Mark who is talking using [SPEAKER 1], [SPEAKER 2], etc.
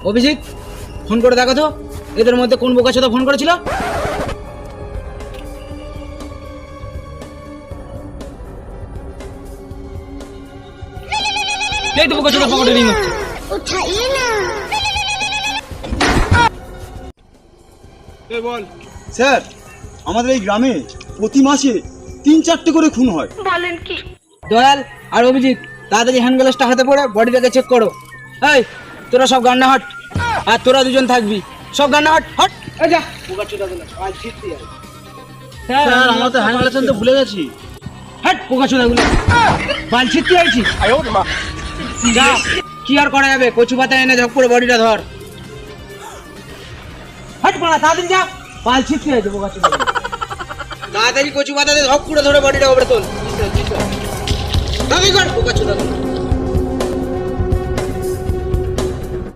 [SPEAKER 1] Abhijit, phone করে দেখো তো এদের মধ্যে কোন বোকাচোদা ফোন করেছিল। এই তো বোকাচোদা পকেটে রিং হচ্ছে।
[SPEAKER 2] उठाइए ना।
[SPEAKER 3] বল স্যার, আমাদের এই গ্রামে প্রতি মাসে 3-4টে করে খুন হয়।
[SPEAKER 1] দয়াল আর অভিজিৎ, তাড়াতাড়ি হ্যান্ড গ্লাভসটা হাতে পড়ে বডিটাকে চেক করো। এই তোরা সব গান্না হট, আর তোরা দুজন থাকবি। সব গান্না হট হট। এই যা বোকাচোদাগুলো আজ জিততে যাবে।
[SPEAKER 3] স্যার, আমরা তো হ্যান্ড গ্লাভস আনতে ভুলে গেছি।
[SPEAKER 1] হট বোকাচোদাগুলো, বাল ছিটতে আইছি। যা, কি আর করা যাবে, কচু পাতা এনে ঝক করে বডিটা ধর। হট পালা, তাড়াতাড়ি যা, বাল ছিটতে আইছে বোকাচোদাগুলো। তাড়াতাড়ি কচু পাতাতে ঝক করে ধরে বডিটা উপরে তোল। দাবি কর বোকাচোদাগুলো।